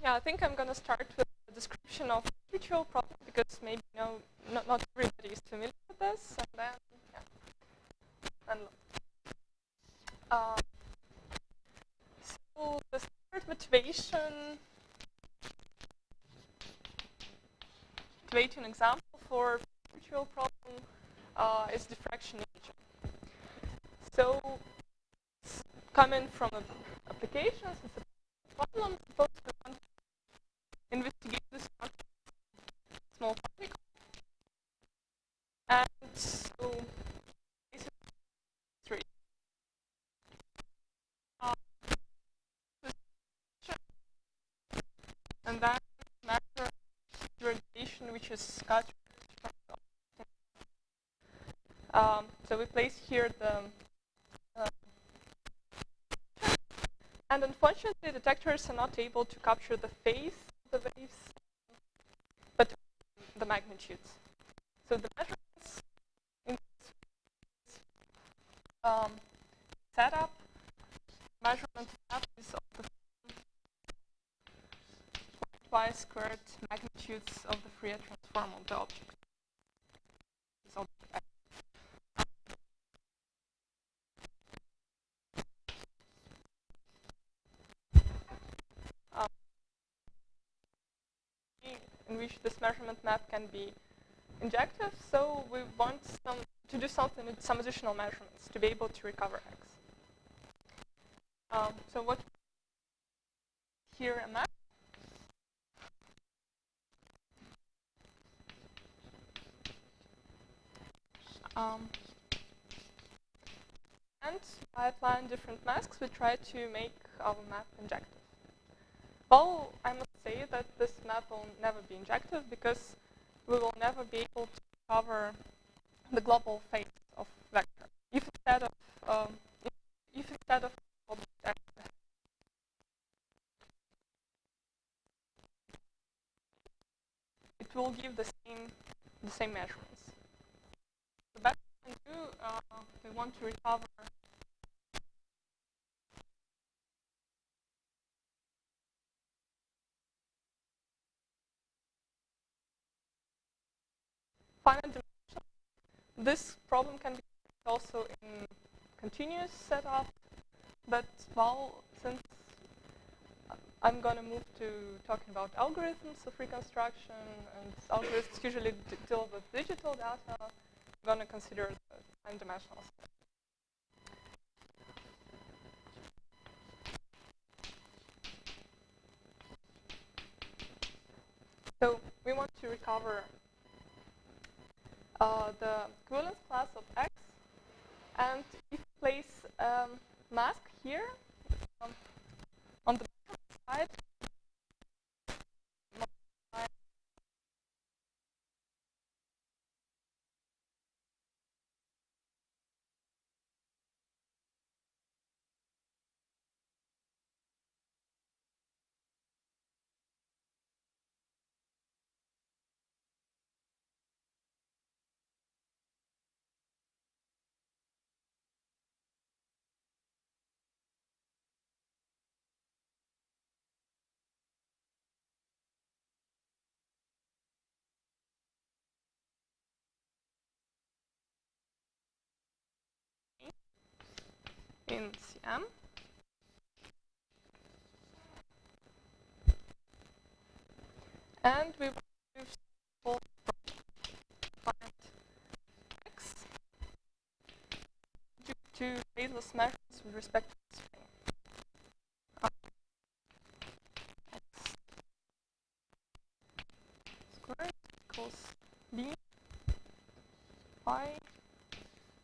Yeah, I think I'm going to start with a description of the retrieval problem because maybe not everybody is familiar with this. And then, so the third motivation example for the retrieval problem is diffraction imaging. So it's coming from applications. It's a problem. Suppose we want to investigate this small particle. And so basically and then measure the radiation which is scattered from the object. So we place here the and unfortunately detectors are not able to capture the phase of the waves, but the magnitudes. So the measurements in this setup, measurement is of the y-squared magnitudes of the Fourier transform of the object. In which this measurement map can be injective, so we want to do something with some additional measurements to be able to recover X. So what here a map. And by applying different masks, we try to make our map injective. Well, I must say that this map will never be injective because we will never be able to cover the global phase of vector. If instead of it will give the same measurements. The best we can do, we want to recover finite dimension. This problem can be also in continuous setup, but well, since I'm going to move to talking about algorithms of reconstruction, and algorithms usually deal with digital data, I'm going to consider the time-dimensional set. So we want to recover the equivalence class of X, and if we place a mask here on the side, in CM. And we want to solve find X due to phaseless measurements with respect to the string. X squared equals B phi,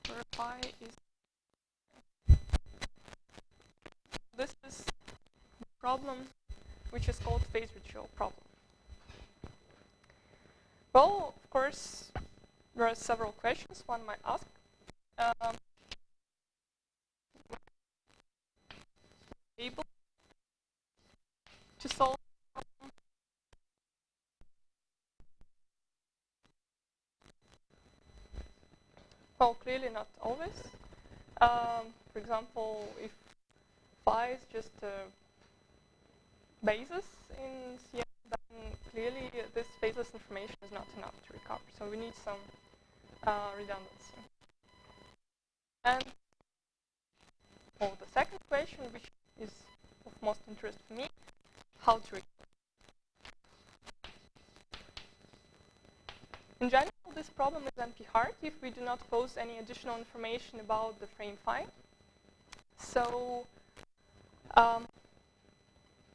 where phi is. This is the problem which is called phase retrieval problem. Well, of course, there are several questions one might ask. Able to solve the problem? Well, clearly not always. For example, if phi is just a basis in CM, then clearly this phaseless information is not enough to recover. So we need some redundancy. And the second question, which is of most interest for me, how to recover. In general, this problem is NP-hard if we do not pose any additional information about the frame phi. So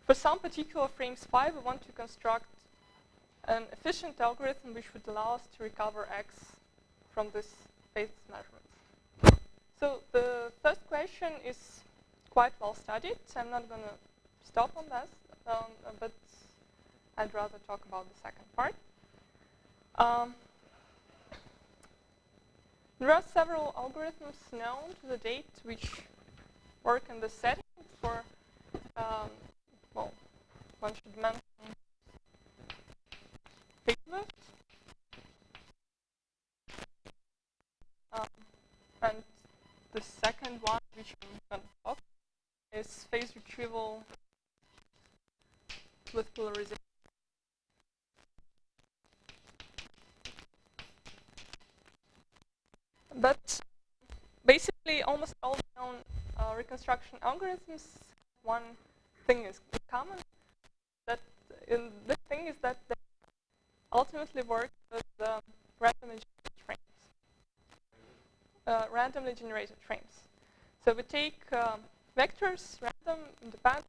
for some particular frames phi, we want to construct an efficient algorithm which would allow us to recover x from this phase measurement. So the first question is quite well studied. So I'm not going to stop on this, but I'd rather talk about the second part. There are several algorithms known to the date which work in this setting. For, well, one should mention phaseless, and the second one, which I'm going to talk, is phase retrieval with polarization. But basically, almost all known reconstruction algorithms, one thing is common. That the thing is that they ultimately work with randomly generated frames. So we take vectors, random, independent,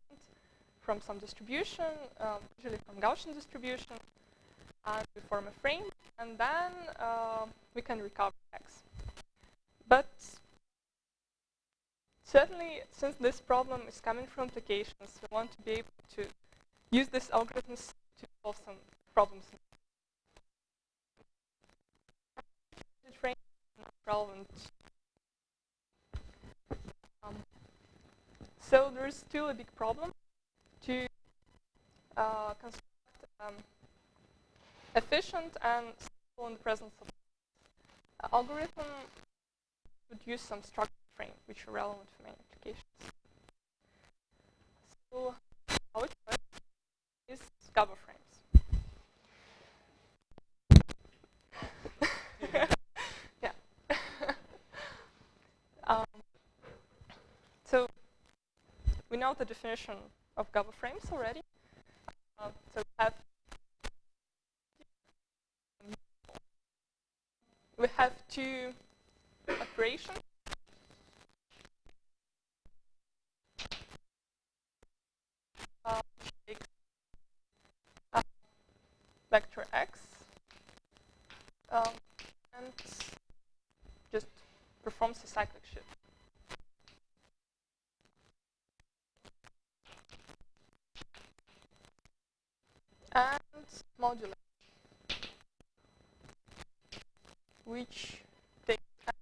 from some distribution, usually from Gaussian distribution, and we form a frame, and then we can recover x. But certainly, since this problem is coming from applications, we want to be able to use these algorithms to solve some problems. The frame is not relevant. So there is still a big problem to construct efficient and stable in the presence of algorithm would use some structured frame, which are relevant for many applications. So how it works is Gabor frames. Yeah. So we know the definition of Gabor frames already. So we have two operations. Take vector x and just performs a cyclic shift. And modulus, which takes x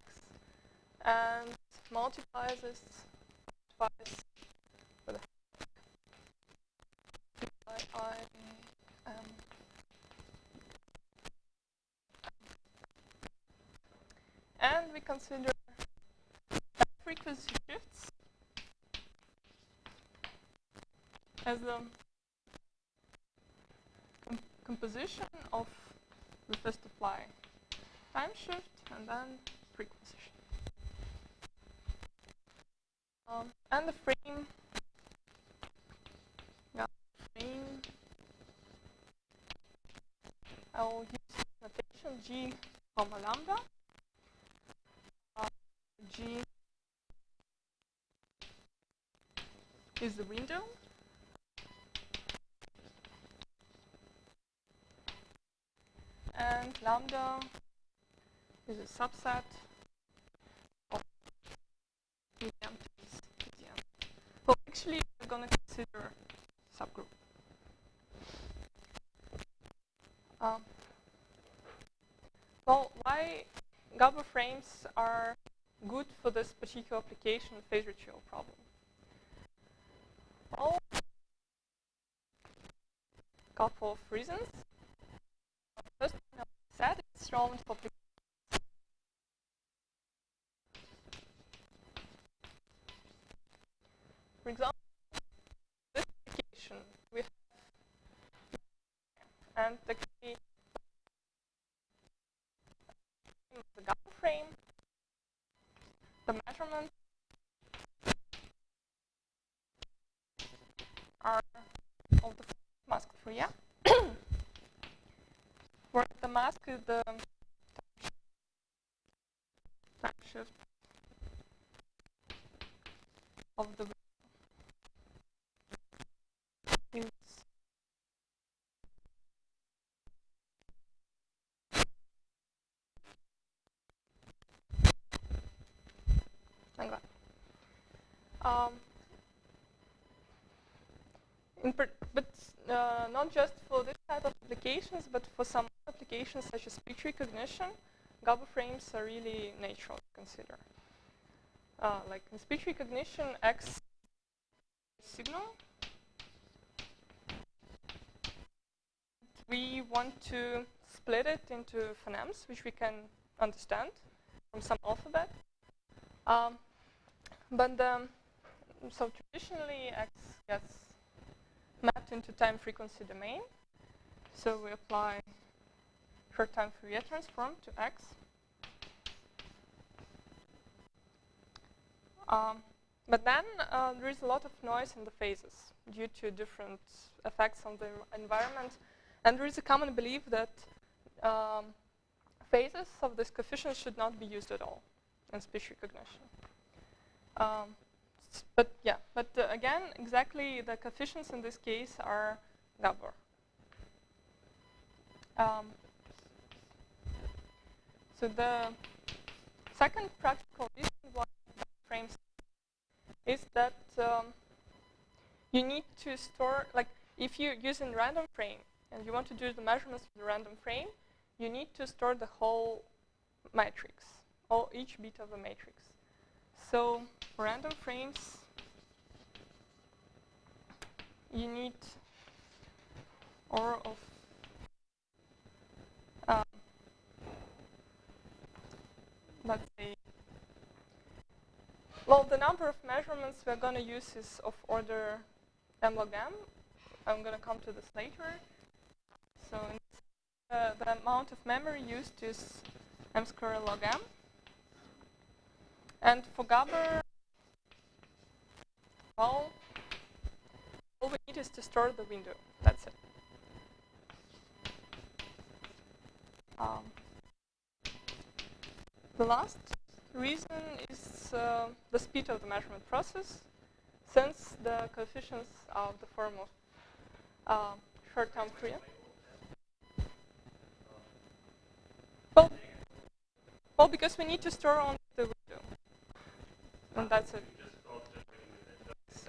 and multiplies it twice with a and we consider frequency shifts as the composition of the first apply time shift and then frequency shift. And the frame, I'll use notation G comma lambda. G is the window. And lambda is a subset of medium times medium. Well, actually, we're going to consider subgroup. Well, why Gabor frames are good for this particular application phase retrieval problem? Well, a couple of reasons. First one, I said it's relevant for applications. For example, this application, we have And actually, the Gabor frame, the measurements are of the mask free, yeah? Where the mask is the time shift of the is like that. Not just for this type of applications, but for some applications such as speech recognition, Gabor frames are really natural to consider. Like in speech recognition, X signal. We want to split it into phonemes, which we can understand from some alphabet. So traditionally, X gets mapped into time frequency domain. So we apply short time Fourier transform to X. But then there is a lot of noise in the phases due to different effects on the environment. And there is a common belief that phases of this coefficient should not be used at all in speech recognition. Again, exactly the coefficients in this case are Gabor. So the second practical reason why frames is that you need to store, like if you're using random frame and you want to do the measurements for the random frame, you need to store the whole matrix, or each bit of the matrix. So for random frames, you need or of let's say, well, the number of measurements we're going to use is of order m log m. I'm going to come to this later. So the amount of memory used is m squared log m. And for Gabor, well, all we need is to store the window. That's it. The last reason is the speed of the measurement process, since the coefficients are of the form of short-term Fourier. Well, because we need to store only the window, and that's it.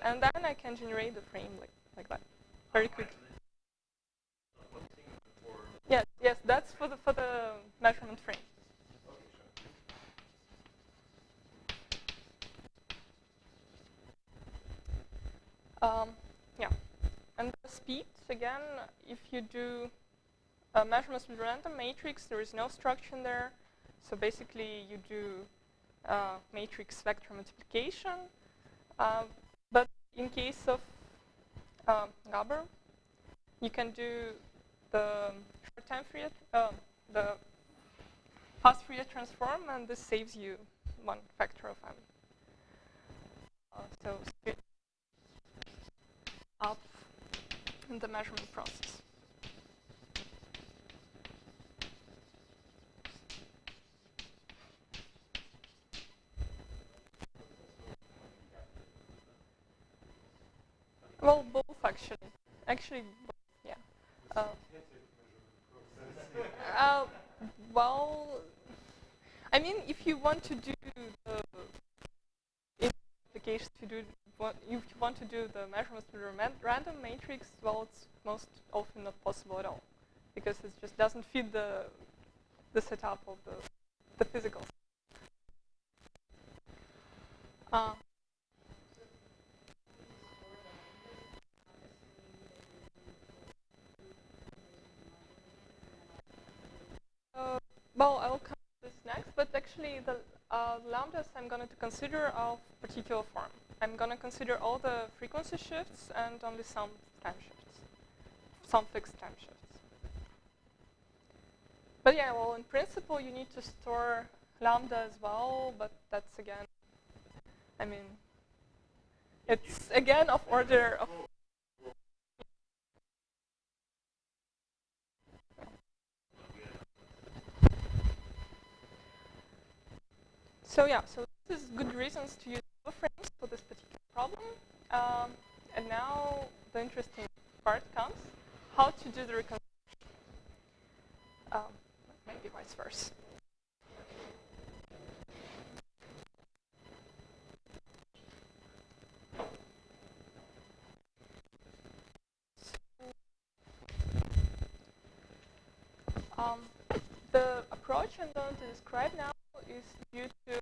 And then I can generate the frame like that, very quickly. Yes, that's for the measurement frame. Yeah, and the speed, again, if you do measurements with random matrix, there is no structure in there. So basically, you do matrix vector multiplication. But in case of Gabor, you can do the short-time Fourier, the fast Fourier transform, and this saves you one factor of m. So speed up in the measurement process. Well, both actually. Actually, both, yeah. Well, I mean, if you want to do the application to do what if you want to do the measurements with a random matrix, well, it's most often not possible at all, because it just doesn't fit the setup of the physical. Well, I will come to this next, but actually the lambdas I'm going to consider of particular form. I'm going to consider all the frequency shifts and only some time shifts, some fixed time shifts. But yeah, well, in principle, you need to store lambda as well, but that's again, I mean, it's again of order of. So yeah, so this is good reasons to use frames for this particular problem. And now the interesting part comes, how to do the reconstruction. Maybe vice versa. The approach I'm going to describe now is due to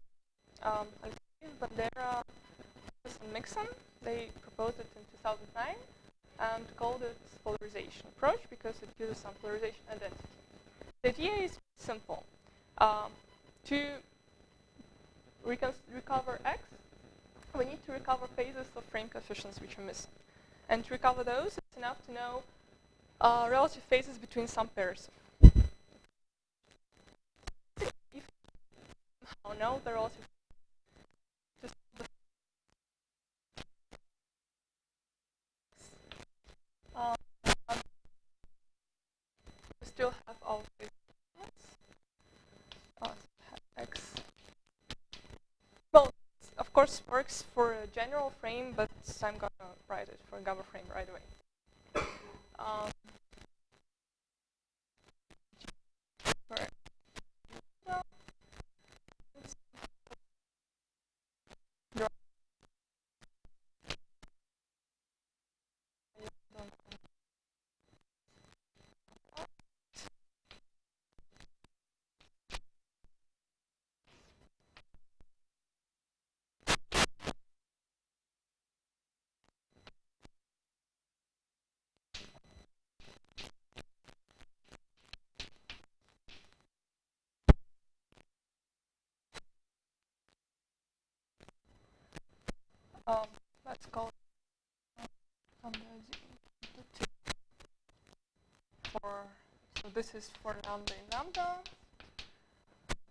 Bandera and Mixon. They proposed it in 2009 and called it polarization approach because it uses some polarization identity. The idea is simple. To recover X, we need to recover phases of frame coefficients which are missing. And to recover those, it's enough to know relative phases between some pairs. If somehow know the relative, just we still have all phases. X. Well, of course, works for a general frame, but I'm going to write it for a Gabor frame right away. Let's call it so this is for lambda in lambda,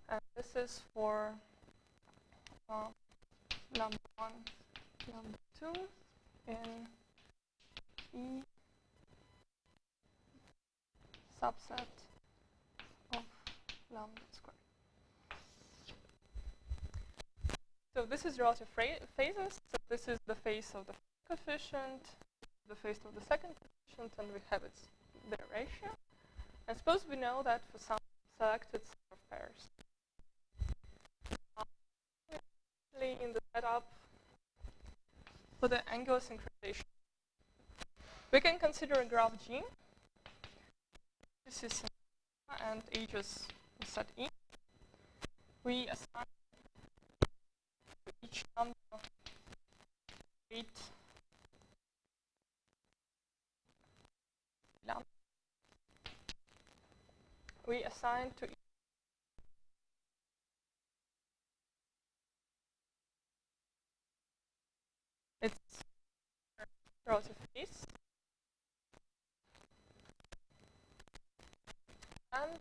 and this is for lambda 1, lambda 2 in E subset of lambda squared. So this is relative phases. So this is the phase of the coefficient, the phase of the second coefficient, and we have its their ratio. And suppose we know that for some selected set of pairs. In the setup for the angular synchronization, we can consider a graph G. This is and ages set E. We assign to each number weight lambda. We assign to its relative phase. And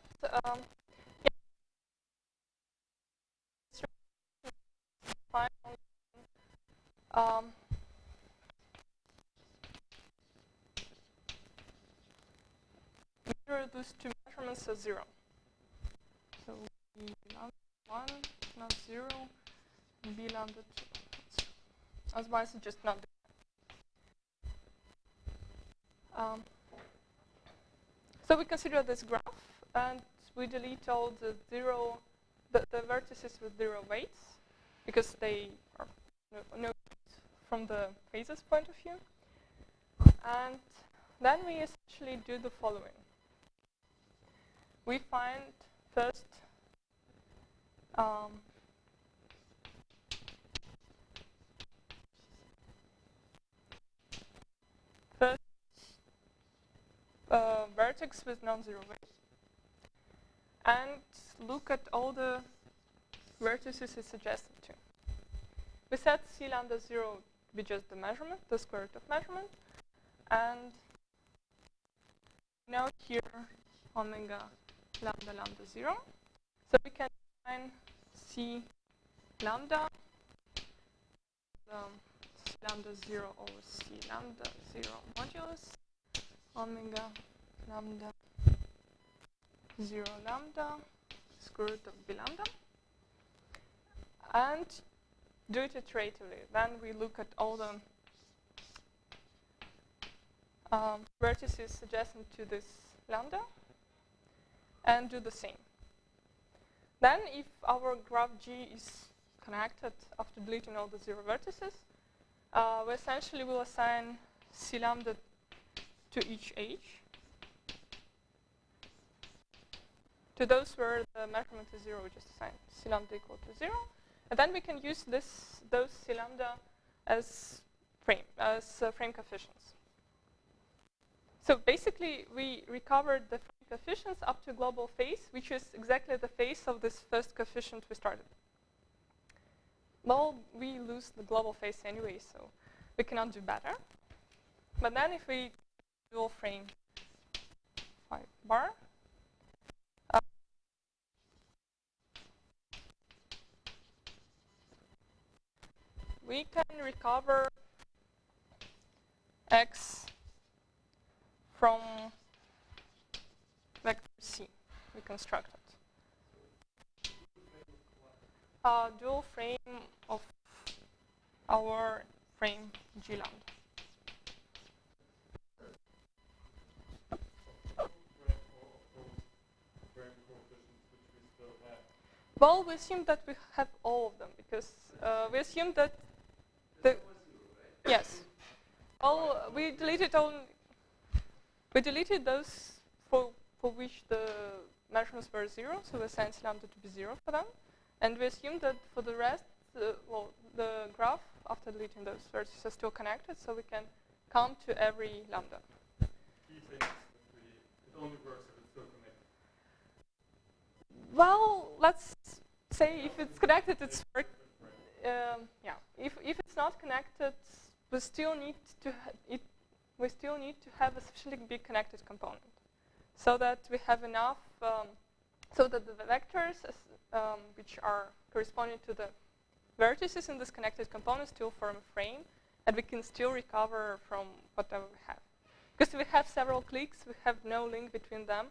measure those two measurements as 0. So B lambda 1 not 0, and B lambda 2 not 0. Otherwise, it's just not. So we consider this graph, and we delete all the the vertices with 0 weights, because they are no from the phases point of view. And then we essentially do the following. We find first vertex with non-zero weight, and look at all the vertices it's suggested to. We set C lambda 0 to be just the measurement, the square root of measurement, and now here omega lambda lambda 0. So we can define C lambda C lambda 0 over C lambda 0 modulus omega lambda 0 lambda square root of B lambda, and do it iteratively. Then we look at all the vertices adjacent to this lambda and do the same. Then if our graph G is connected after deleting all the 0 vertices, we essentially will assign C lambda to each H. To those where the measurement is 0, we just assign C lambda equal to 0. And then we can use those C lambda as frame coefficients. So basically, we recovered the frame coefficients up to global phase, which is exactly the phase of this first coefficient we started. Well, we lose the global phase anyway, so we cannot do better. But then if we dual frame phi bar, we can recover x from vector C, reconstructed. Dual frame of our frame G lambda. Well, we assume that we have all of them because we assume that the yes. Well, we deleted those for which the measurements were 0, so we assigned C lambda to be 0 for them, and we assume that for the rest, well, the graph after deleting those vertices is still connected, so we can count to every lambda. Key thing is that it only works if it's still connected. Well, let's say if it's connected, it's yeah. If it's not connected, we still need to have a sufficiently big connected component, so that we have enough, so that the vectors which are corresponding to the vertices in this connected component still form a frame, and we can still recover from whatever we have. Because we have several cliques, we have no link between them,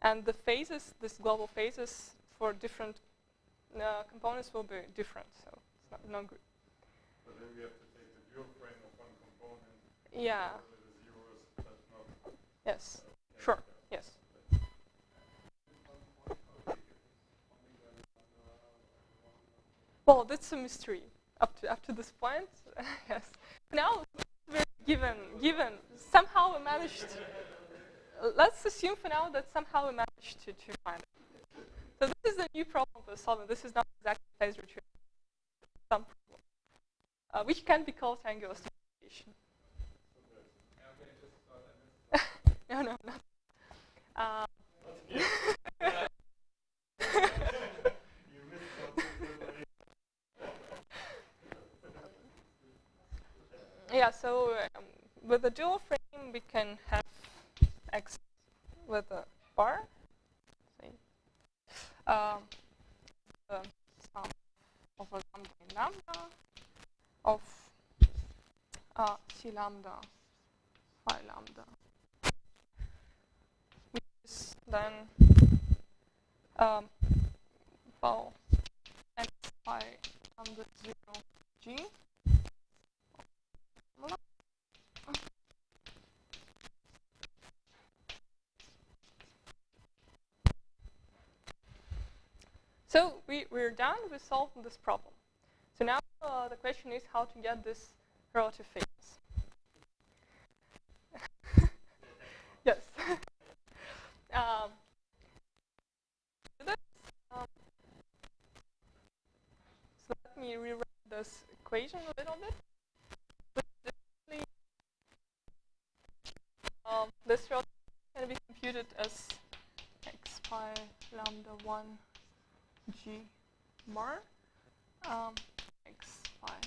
and the phases, these global phases for different components will be different, so it's not good. But then we have to take the dual frame of one component. Yeah. The zeros, that's not. Yes. Sure. Yes. Well, that's a mystery up to this point. Yes. Now we're given somehow we managed. Let's assume for now that somehow we managed to find it. So this is a new problem we're solving. This is not exactly phase retrieval. Some problem, which can be called angular simplification. No, no, not. Yeah, so with the dual frame, we can have x with a bar. The sum of a lambda in lambda of C lambda phi lambda, which is then well, x phi lambda 0 g. So we're done with solving this problem. So now the question is how to get this relative phase. Yes. So let me rewrite this equation a little bit. This relative can be computed as x pi lambda 1 g bar x pi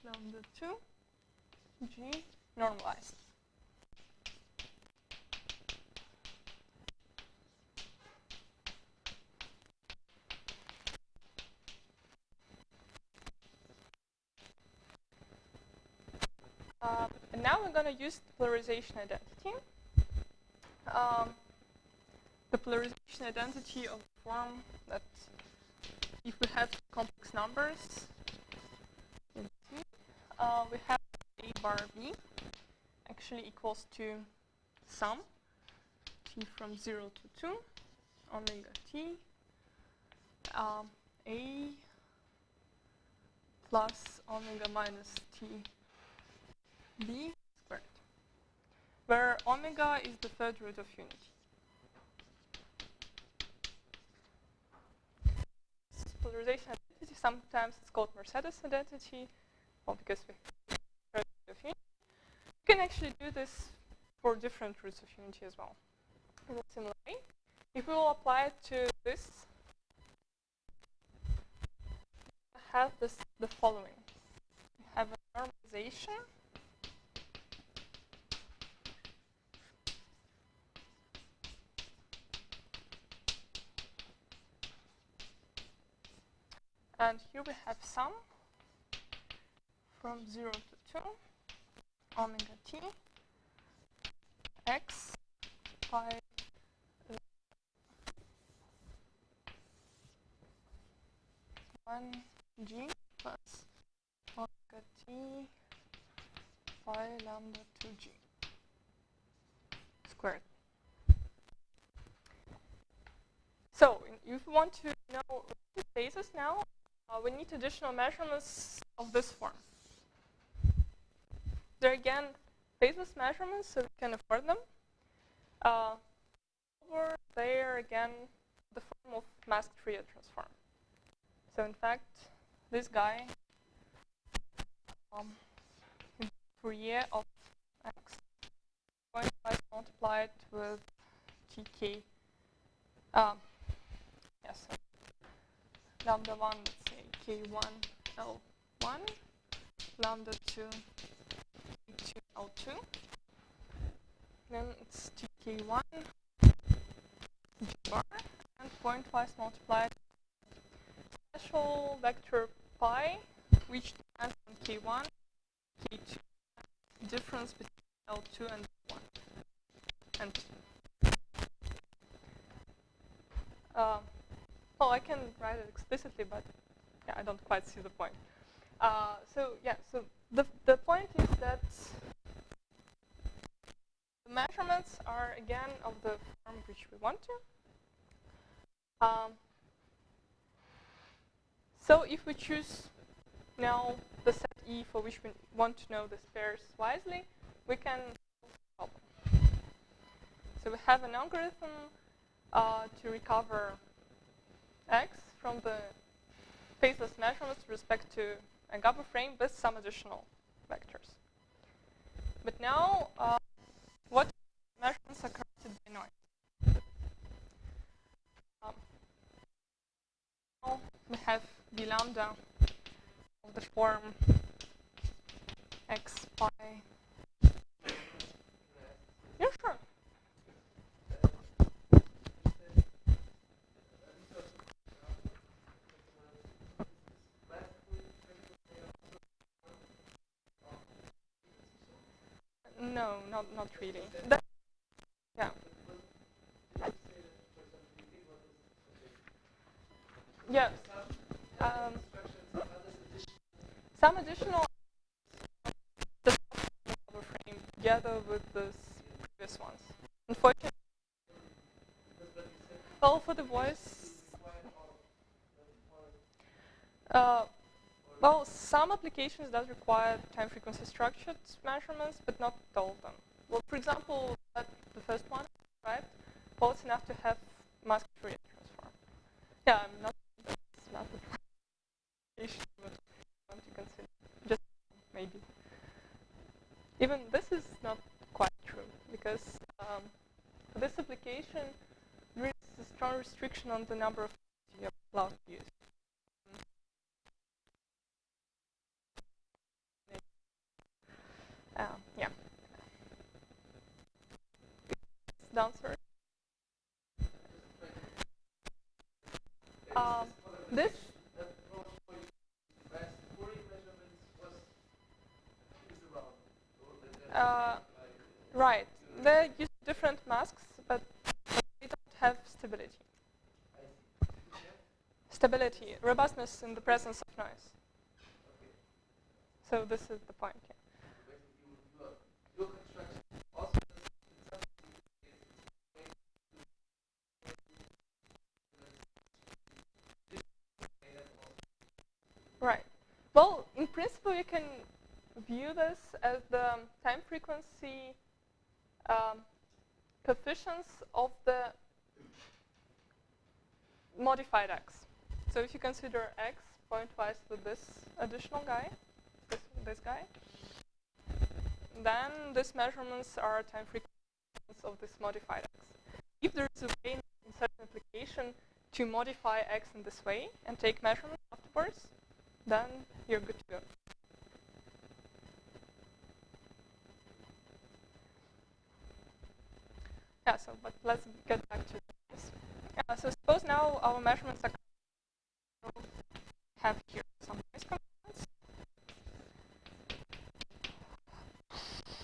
lambda 2 g normalized. And now we're going to use the polarization identity. The polarization identity of the form that if we have complex numbers in T, we have A bar B actually equals to sum T from 0 to 2 omega T A plus omega minus T B squared, where omega is the third root of unity. This polarization identity, sometimes it's called Mercedes identity, well, because we have the third root of unity. You can actually do this for different roots of unity as well. In a similar way, if we will apply it to this, we have the following. We have a normalization and here we have sum from 0 to 2 omega T x pi 1 G plus omega T pi lambda 2G squared. So if we want to know phases now, we need additional measurements of this form. They're again phaseless measurements, so we can afford them. Over there again, the form of masked Fourier transform. So in fact, this guy, Fourier of x, 0.5 multiplied with tk. Yes, so lambda 1, let's say k1 L1, lambda 2 k2 L2. Then it's tk1 g bar and 0.5 multiplied special vector pi, which depends on k1, k2, difference between L2 and L1 and T. Well, I can write it explicitly, but yeah, I don't quite see the point. So the point is that the measurements are again of the form which we want to. So if we choose now the set E for which we want to know the pairs wisely, we can solve the problem. So we have an algorithm to recover x from the phaseless measurements with respect to a Gabor frame with some additional vectors. But now, what measurements are corrected by noise? Now we have the lambda of the form x pi. Yeah, sure. No, not really. Yeah. Yeah. Some additional the frame together with the previous ones. Unfortunately, well, for the voice, well, some applications does require time frequency structured measurements, but not all of them. Well, for example, the first one, right? Well, it's enough to have masked Fourier transform. Yeah, I'm not it's not the application, but I want to consider just maybe. Even this is not quite true because for this application, there is a strong restriction on the number of you're allowed to use. Yeah. Downstairs. This. Right. They use different masks, but they don't have stability. Stability, robustness in the presence of noise. So this is the point. Yeah. Your construction also Right. Well, in principle, you can view this as the time frequency coefficients of the modified x. So if you consider x pointwise with this additional guy, this guy, then these measurements are time frequencies of this modified x. If there is a way in certain application to modify x in this way and take measurements afterwards, then you're good to go. Yeah, so but let's get back to this. So suppose now our measurements are have here some noise components.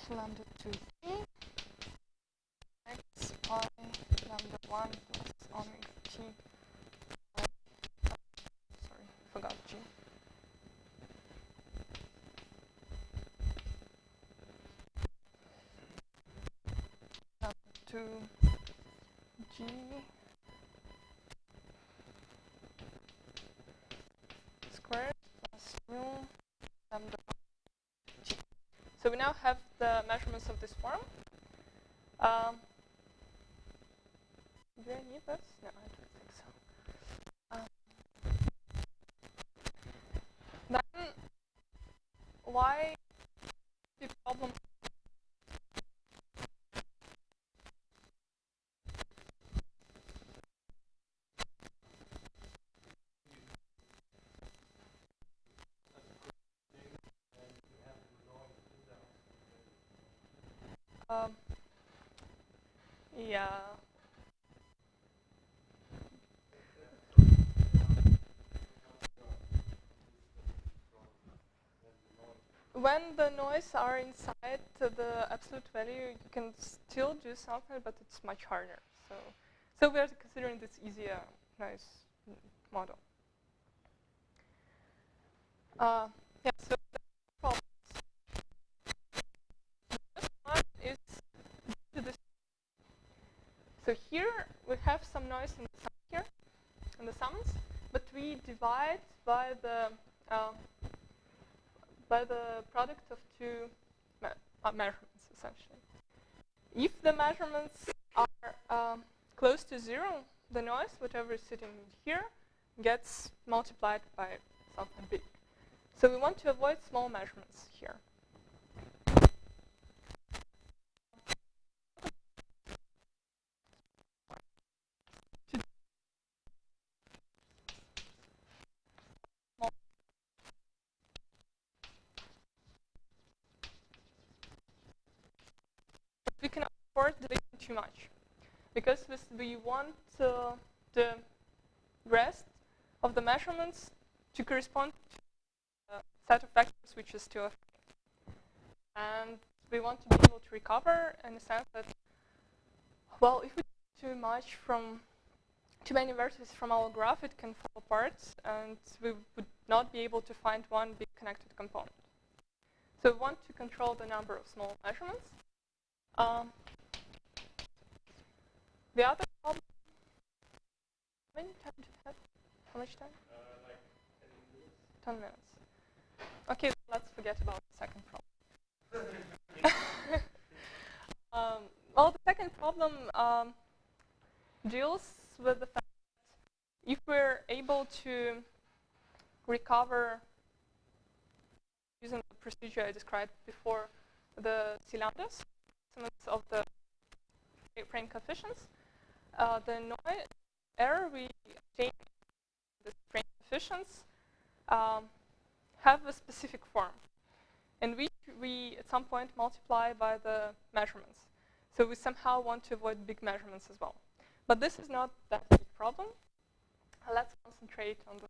Lambda 2 3 x pi lambda 1 plus omega t. Sorry, forgot g. Lambda 2 g squared plus mu lambda 1 g. So we now have the measurements of this form. Do I need this? No, I don't think so. Then, why the problem? Yeah. When the noise are inside the absolute value, you can still do something, but it's much harder. So we are considering this easier noise model. Yeah. So the problems. This one is due to this. So here we have some noise in the sum here, in the sums, but we divide by the product of two measurements, essentially. If the measurements are close to 0, the noise, whatever is sitting here, gets multiplied by something big. So we want to avoid small measurements here. We cannot afford division too much, because we want the rest of the measurements to correspond to a set of vectors which is still a free. And we want to be able to recover in the sense that, well, if we do too much from too many vertices from our graph, it can fall apart, and we would not be able to find one big connected component. So we want to control the number of small measurements. The other problem, how many time do you have? How much time? Like 10 minutes. 10 minutes. Okay, let's forget about the second problem. Well, the second problem deals with the fact that if we're able to recover using the procedure I described before, the C lambdas, estimates of the frame coefficients, the noise error we obtain in the frame coefficients have a specific form, and which we at some point multiply by the measurements. So we somehow want to avoid big measurements as well. But this is not that big problem. Let's concentrate on the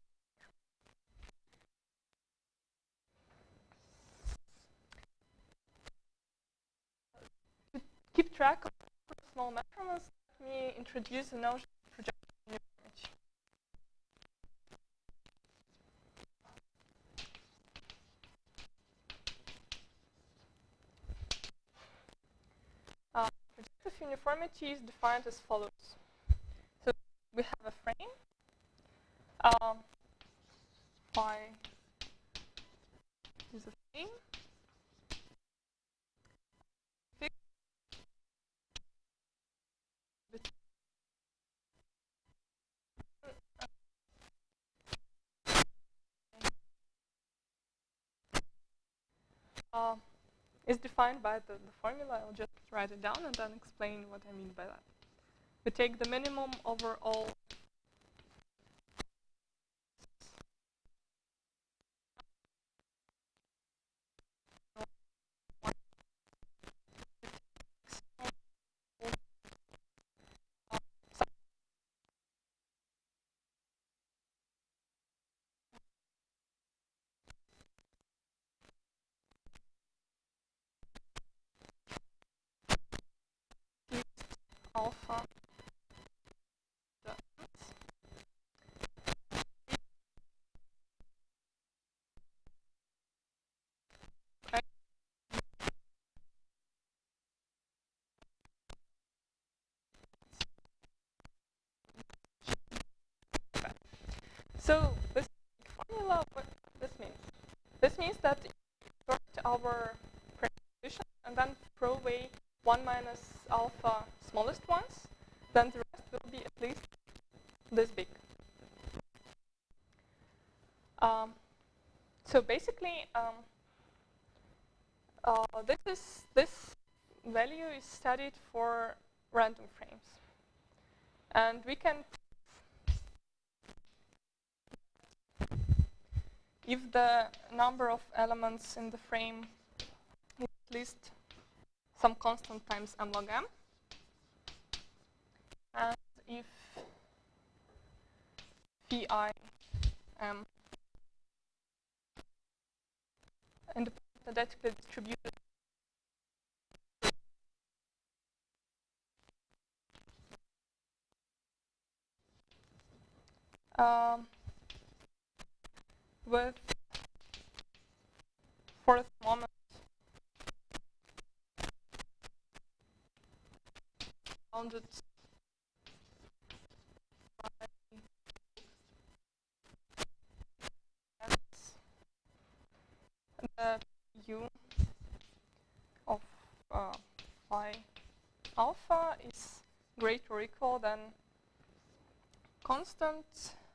keep track of small measurements, let me introduce the notion of projective uniformity. Projective uniformity is defined as follows. So we have a frame. Phi is a frame. Is defined by the formula. I'll just write it down and then explain what I mean by that. We take the minimum over all alpha. So this formula, what this means? This means that if we sort our position and then throw away 1 minus alpha smallest ones, then the rest will be at least this big. So basically, this value is studied for random frames, and we can, if the number of elements in the frame is at least some constant times m log m, and if phi m identically distributed with fourth moment bounded by the u of phi alpha is greater or equal than constant,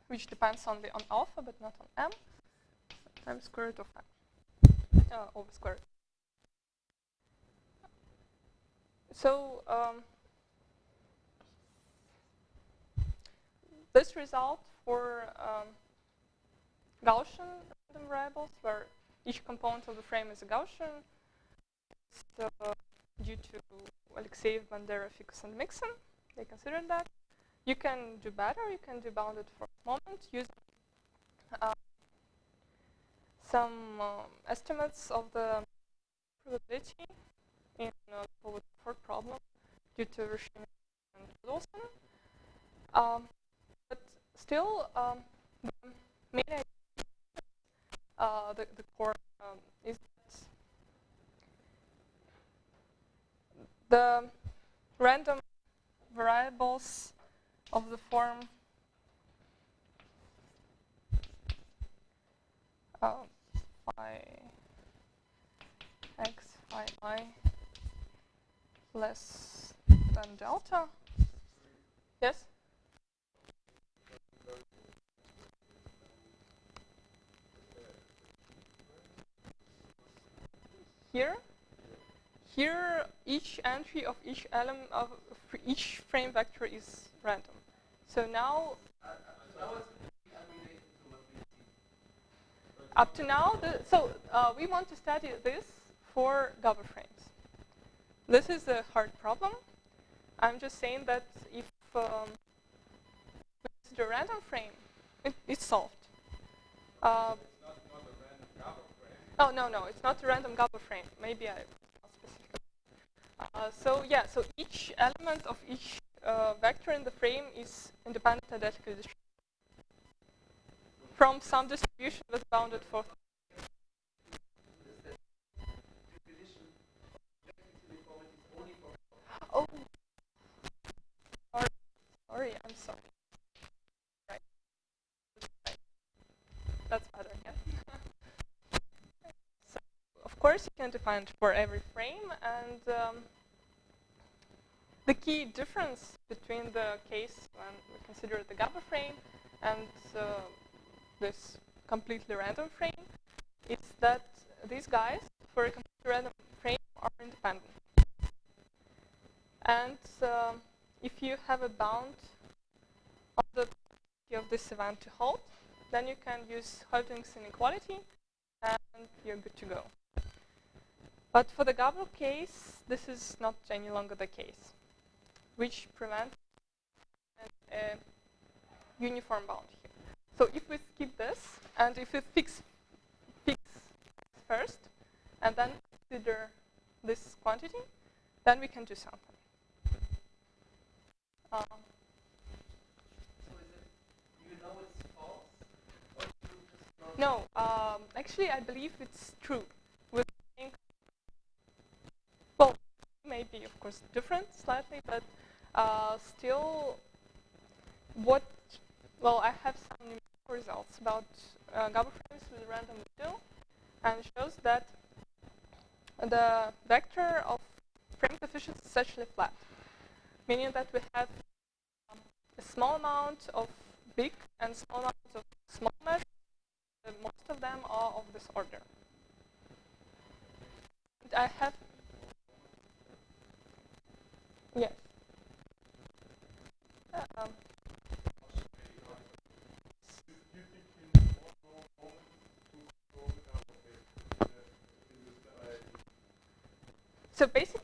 which depends only on alpha but not on m, times square root of m, over square root. So this result for Gaussian random variables, where each component of the frame is a Gaussian, it's due to Alexeyev, Bandera, Ficus, and Mixon. They considered that. You can do better. You can do bounded for a moment using some estimates of the probability in the fourth problem due to Rashim and Wilson. But still, the main idea, the core is that the random variables of the form phi x, phi I less than delta. Yes? Here, each entry of each element of each frame vector is random. So now, up to now, we want to study this for Gabor frames. This is a hard problem. I'm just saying that if we consider a random frame, it's solved. It's not a random Gabor frame. Oh, no, it's not a random Gabor frame. Maybe I not specific. So yeah, so each element of each vector in the frame is independent identically distributed from some distribution with bounded forth. Oh, sorry, I'm sorry. Right. That's better, yeah. So, of course, you can define it for every frame, and the key difference between the case when we consider the Gabor frame and this completely random frame is that these guys, for a completely random frame, are independent. And if you have a bound on the probability of this event to hold, then you can use Halting's inequality, and you're good to go. But for the Gabor case, this is not any longer the case, which prevents a uniform bound here. So if we skip this, and if we fix first, and then consider this quantity, then we can do something. So is it, you know it's false? Or you just not? No, actually I believe it's true. With well, maybe of course different slightly, but still what, well, I have some numerical results about Gabor frames with random window, and shows that the vector of frame coefficients is essentially flat, meaning that we have a small amount of big and small amount of small measures. Most of them are of this order. And I have, yes. So basically,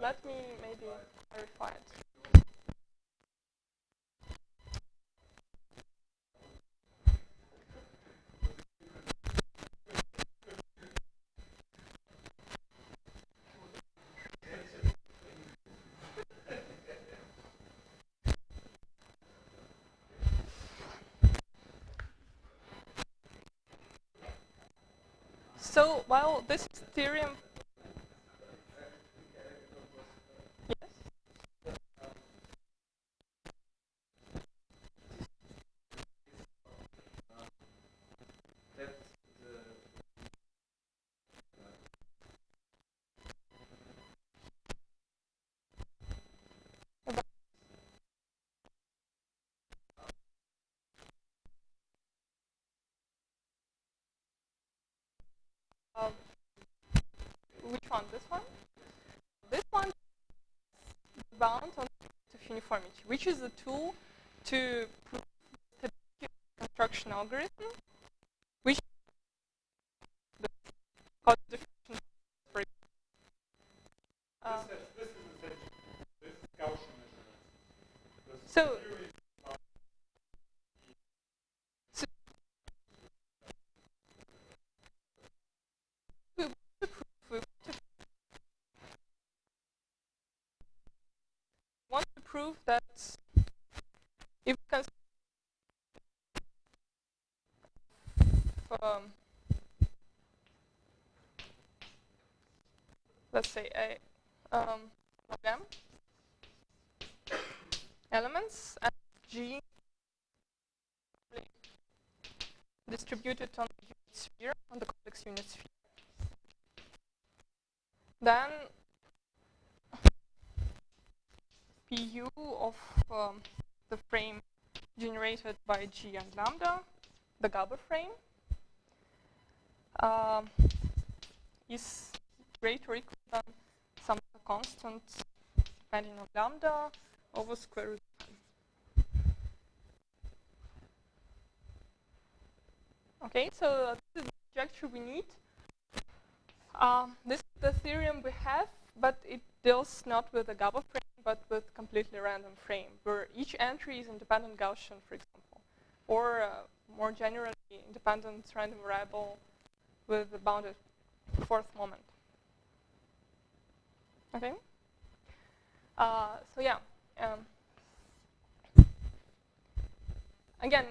let me maybe clarify it. So, while this theorem, yes? Which one? This one? This one is bound on of uniformity, which is a tool to prove the stability of the construction algorithm, which is called diffraction. This is essential. This is Gaussian measurement. So we want to prove that if we can let's say a log m elements and G distributed on the unit sphere, on the complex unit sphere, then PU of the frame generated by G and lambda, the Gabor frame, is greater or equal than some constant depending on lambda over square root of n. Okay, so this is the conjecture we need. This is the theorem we have, but it deals not with a Gabor frame, but with completely random frame, where each entry is independent Gaussian, for example, or more generally, independent random variable with a bounded fourth moment. Okay. So yeah. Again,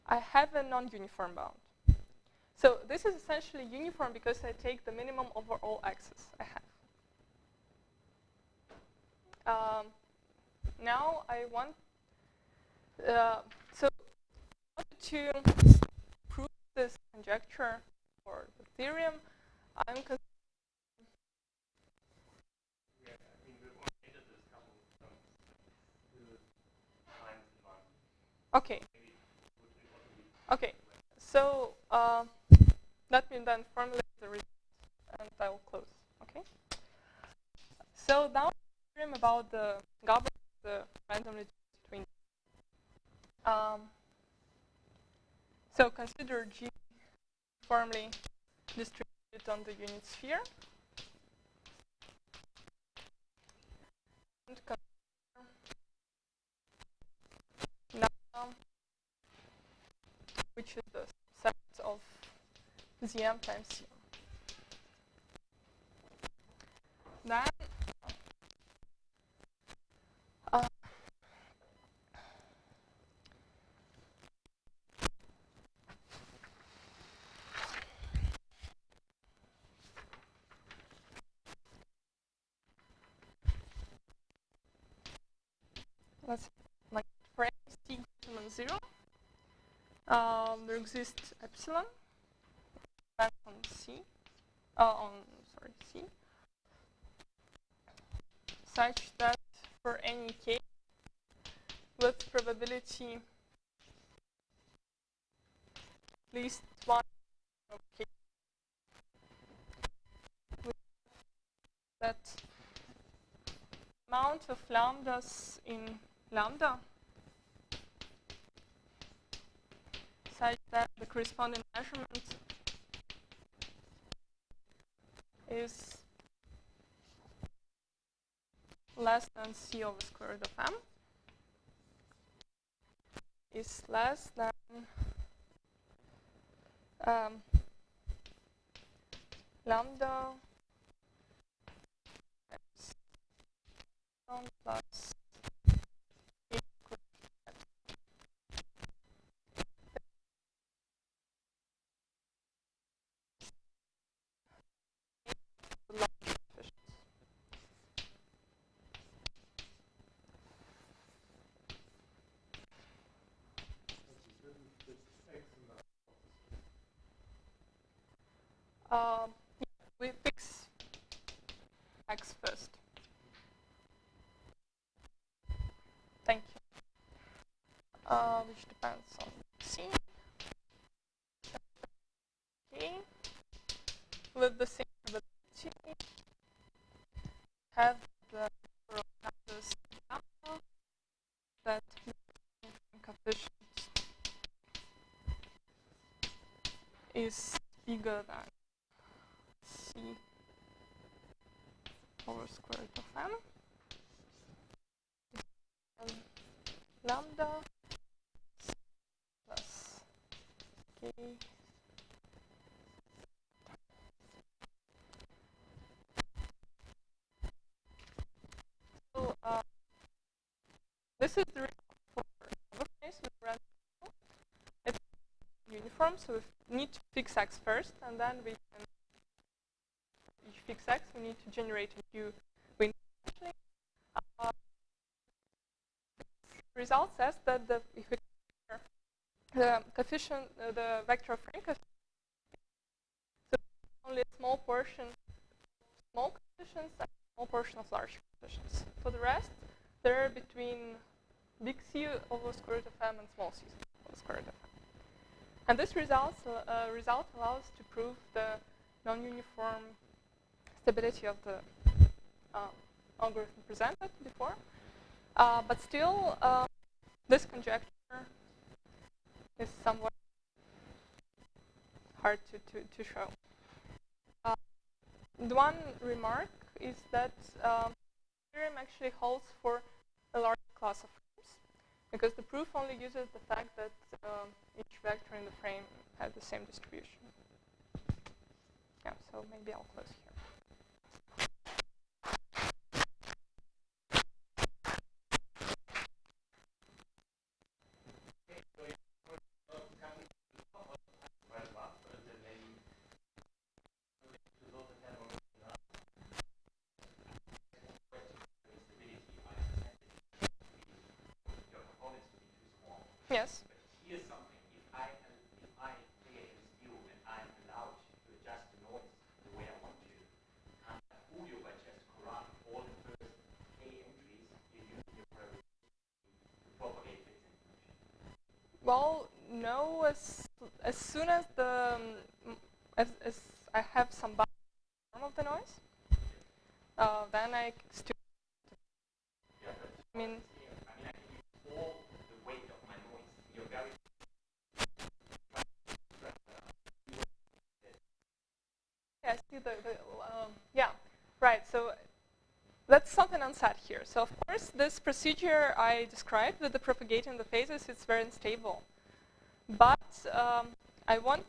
I have a non-uniform bound. So this is essentially uniform because I take the minimum over all x's I have. Now I want so in order to prove this conjecture or the theorem, I'm okay. Okay. So let me then formulate the result, and I will close. Okay. So now the theorem about the Gabor, the randomly between. So consider G uniformly distributed on the unit sphere. And consider lambda, which is the set of Zm times Cm. Then let's like for t greater than 0, there exists epsilon depends on C, C, such that for any k with probability at least one of k, that amount of lambdas in lambda such that the corresponding measurement is less than C over square root of m, is less than lambda epsilon plus a we fix x first. Thank you. Which depends on C. Okay. With the same probability, have the number of lambdas gamma that coefficient is bigger than C over square root of m. Lambda plus k so this is the result for our case with random. It's uniform, so we need to fix x first, and then we can fix x. We need to generate a new window. Actually, result says that if we compare the coefficient, the vector of frame coefficient, so only a small portion of small coefficients and a small portion of large coefficients. For the rest, they're between big C over square root of m and small c over square root of m. And this result allows to prove the non-uniform stability of the algorithm presented before. But still, this conjecture is somewhat hard to show. The one remark is that the theorem actually holds for a large class of frames, because the proof only uses the fact that each vector in the frame have the same distribution. Yeah, so maybe I'll close here. Yes. But here's something. If I play against you and I'm allowed to adjust the noise the way I want to, can't I fool you by just corrupt all the first K entries you use your program to propagate this information? Well, no. As soon as the as I have some form of the noise, then I still. Yeah, but I mean. I can use all the weight of my noise. You're very Yeah, I see yeah, right. So that's something unsaid here. So of course, this procedure I described with the propagating the phases, it's very unstable. But I want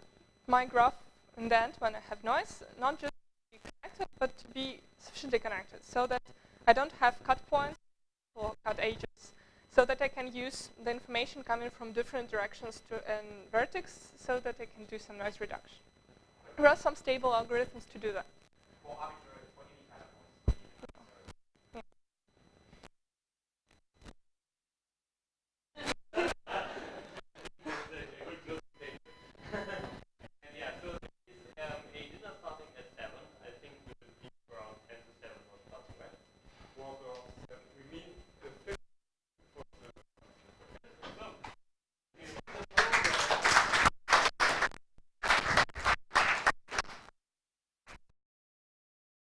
my graph in the end, when I have noise, not just to be connected, but to be sufficiently connected, so that I don't have cut points or cut edges, so that I can use the information coming from different directions to an vertex, so that I can do some noise reduction. There are some stable algorithms to do that.